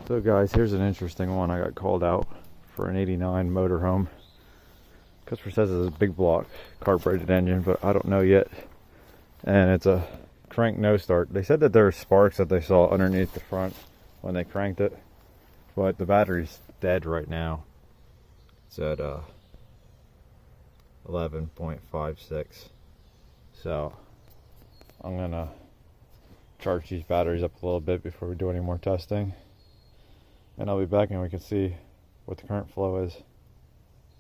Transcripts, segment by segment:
So guys, here's an interesting one. I got called out for an 89 motorhome. Customer says it's a big block carbureted engine, but I don't know yet. And it's a crank no start. They said that there were sparks that they saw underneath the front when they cranked it, but the battery's dead right now. It's at 11.56. So I'm gonna charge these batteries up a little bit before we do any more testing, and I'll be back and we can see what the current flow is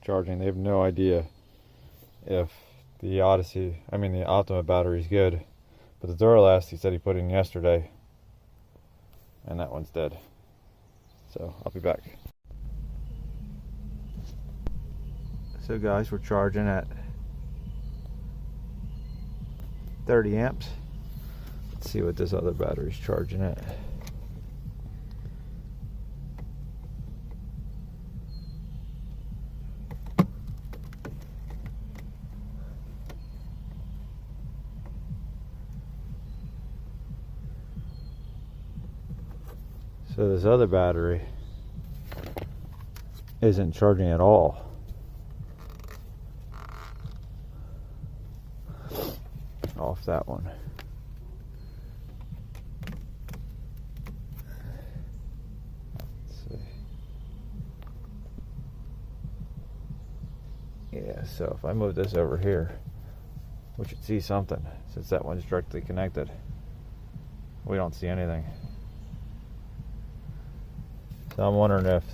charging. They have no idea if the Optima battery is good, but the Duralast he said he put in yesterday, and that one's dead. So I'll be back. So guys, we're charging at 30 amps. Let's see what this other battery's charging at. So this other battery isn't charging at all. Off that one. Let's see. Yeah, so if I move this over here, we should see something, since that one's directly connected. We don't see anything. So I'm wondering if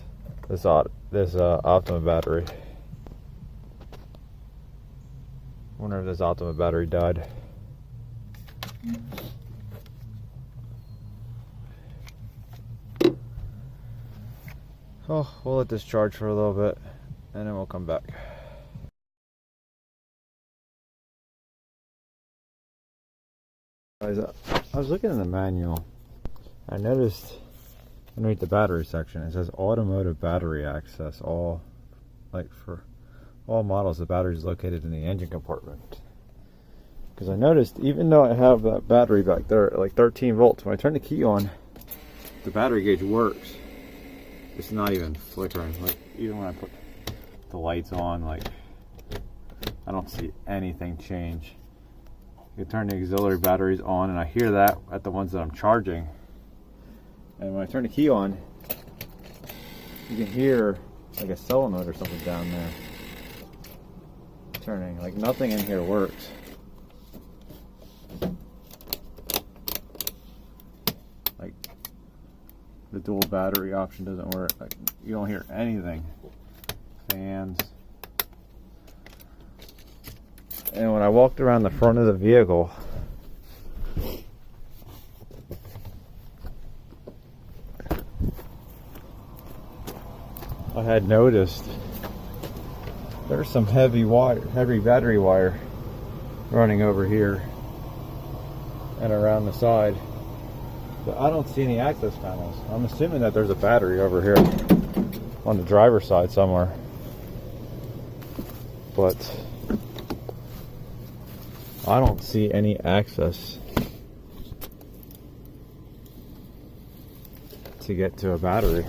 this Optima battery, died. Oh, we'll let this charge for a little bit and then we'll come back. Guys, I was looking in the manual. I noticed underneath the battery section it says automotive battery access, for all models the battery is located in the engine compartment. Because I noticed, even though I have that battery back there at like 13 volts, when I turn the key on, the battery gauge works. It's not even flickering. Like, even when I put the lights on, like, I don't see anything change. You turn the auxiliary batteries on, and I hear that at the ones that I'm charging. And when I turn the key on, you can hear like a solenoid or something down there turning. Like, nothing in here works. Like, the dual battery option doesn't work. Like, you don't hear anything. Fans. And when I walked around the front of the vehicle, I had noticed there's some heavy battery wire running over here and around the side, but I don't see any access panels. I'm assuming that there's a battery over here on the driver's side somewhere, but I don't see any access to get to a battery.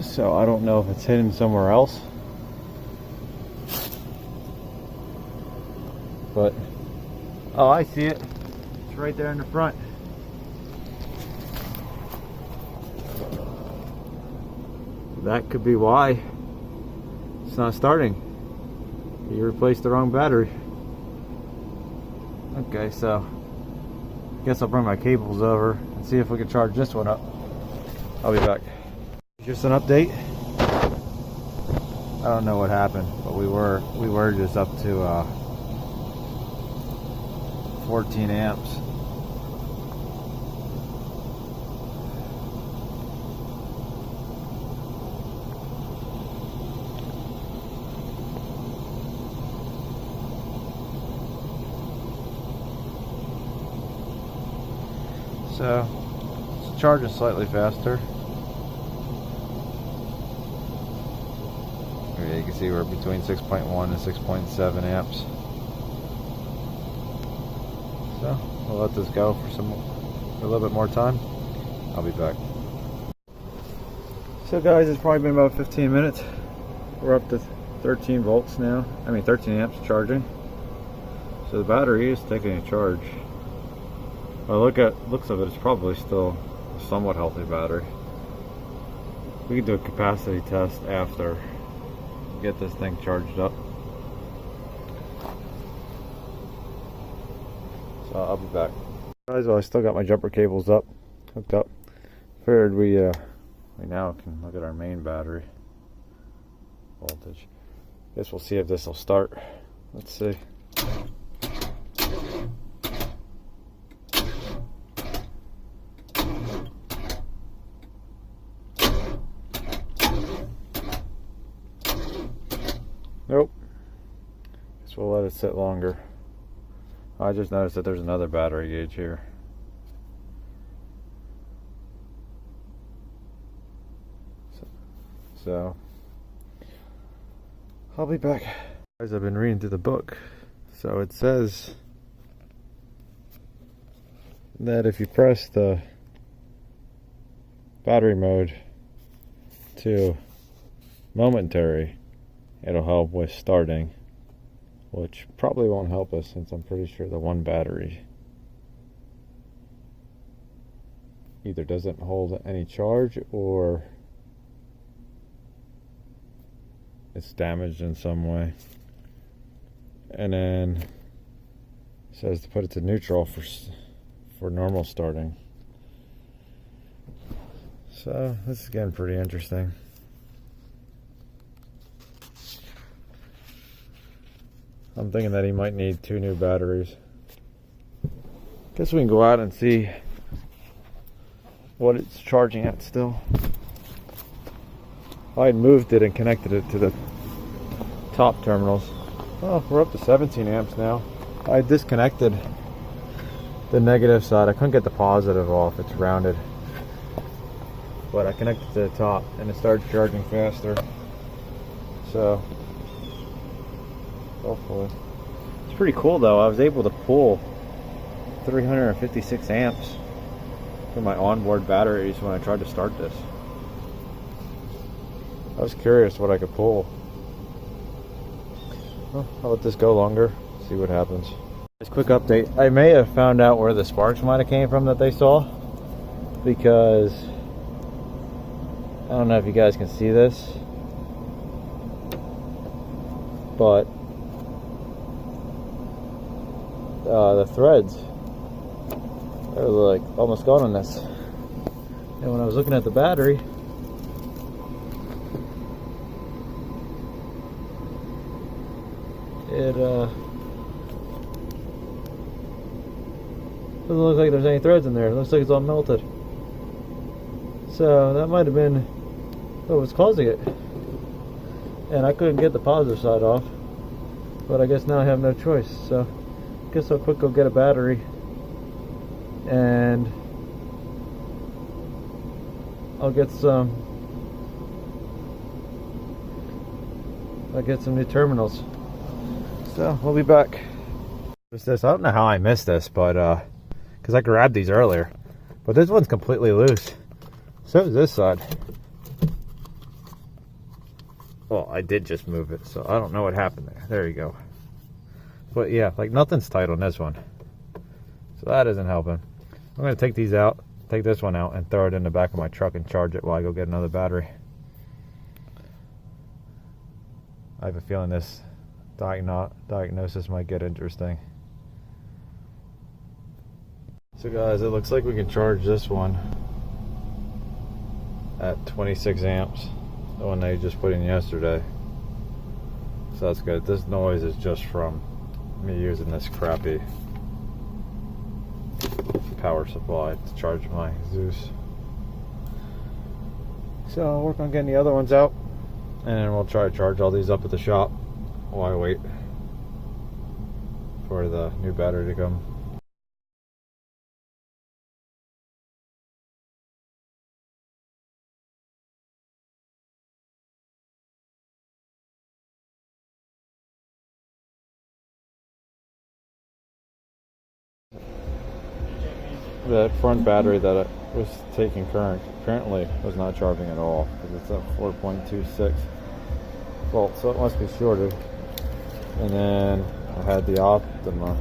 So I don't know if it's hidden somewhere else, but oh, I see it. It's right there in the front. That could be why it's not starting. You replaced the wrong battery. Okay, so I guess I'll bring my cables over and see if we can charge this one up. I'll be back. Just an update. I don't know what happened, but we were just up to 14 amps. So it's charging slightly faster. You can see we're between 6.1 and 6.7 amps. So we'll let this go for some for a little bit more time. I'll be back. So guys, it's probably been about 15 minutes. We're up to 13 volts now. I mean 13 amps charging. So the battery is taking a charge. By looks of it, it's probably still a somewhat healthy battery. We can do a capacity test after we get this thing charged up. So I'll be back. Guys, well, I still got my jumper cables hooked up. Figured we now can look at our main battery voltage. Guess we'll see if this will start. Let's see. Nope. Guess we'll let it sit longer. I just noticed that there's another battery gauge here. So I'll be back. Guys, I've been reading through the book. So it says that if you press the battery mode to momentary, it'll help with starting, which probably won't help us since I'm pretty sure the one battery either doesn't hold any charge or it's damaged in some way. And then it says to put it to neutral for normal starting. So this is getting pretty interesting. I'm thinking that he might need 2 new batteries. Guess we can go out and see what it's charging at still. I had moved it and connected it to the top terminals. Oh, we're up to 17 amps now. I disconnected the negative side. I couldn't get the positive off. It's rounded. But I connected to the top and it started charging faster. So hopefully. It's pretty cool though. I was able to pull 356 amps from my onboard batteries when I tried to start this. I was curious what I could pull. Well, I'll let this go longer, see what happens. Just a quick update. I may have found out where the sparks might have came from that they saw, because I don't know if you guys can see this, but the threads are like almost gone on this. And when I was looking at the battery, it doesn't look like there's any threads in there. It looks like it's all melted. So that might have been what was causing it. And I couldn't get the positive side off, but I guess now I have no choice. So I guess I'll quick go get a battery and I'll get some new terminals. So we'll be back. What's this? I don't know how I missed this, but because I grabbed these earlier, but this one's completely loose. So is this side. Well, I did just move it, so I don't know what happened there. There you go. But yeah, like nothing's tight on this one, so that isn't helping. I'm gonna take these out, take this one out, and throw it in the back of my truck and charge it while I go get another battery. I have a feeling this diagnosis might get interesting. So guys, it looks like we can charge this one at 26 amps, the one that you just put in yesterday. So that's good. This noise is just from me using this crappy power supply to charge my Zeus. So I'll work on getting the other ones out, and then we'll try to charge all these up at the shop while I wait for the new battery to come. that front battery that was taking current apparently was not charging at all, because it's at 4.26 volts, so it must be shorted. And then I had the Optima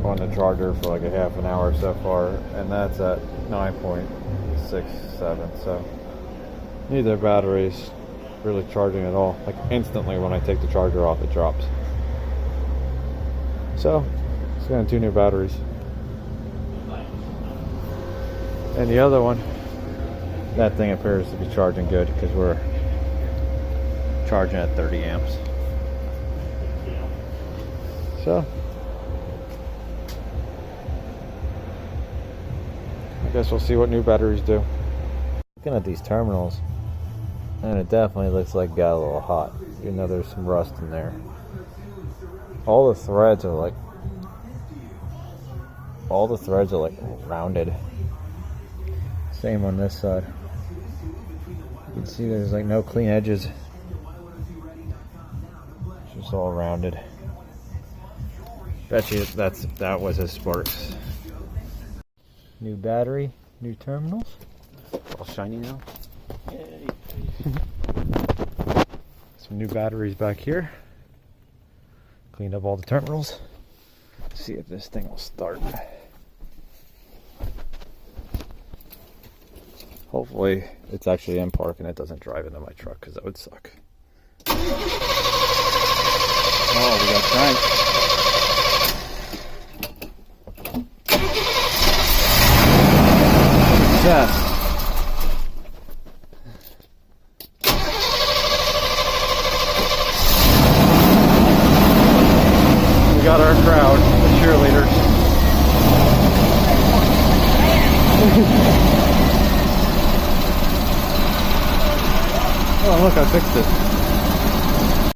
on the charger for like a half an hour so far, and that's at 9.67. So neither battery's really charging at all. Like instantly when I take the charger off, it drops. So it's got 2 new batteries. And the other one, that thing appears to be charging good, because we're charging at 30 amps. So I guess we'll see what new batteries do. Looking at these terminals, and it definitely looks like it got a little hot, even though there's some rust in there. All the threads are like rounded. Same on this side. You can see there's like no clean edges. It's just all rounded. Bet you that was his sparks. New battery, new terminals. All shiny now. Some new batteries back here. Cleaned up all the terminals. See if this thing will start. Hopefully it's actually in park and it doesn't drive into my truck, because that would suck. Oh, we got crank. Success. We got our crowd, the cheerleaders. Oh, look, I fixed it.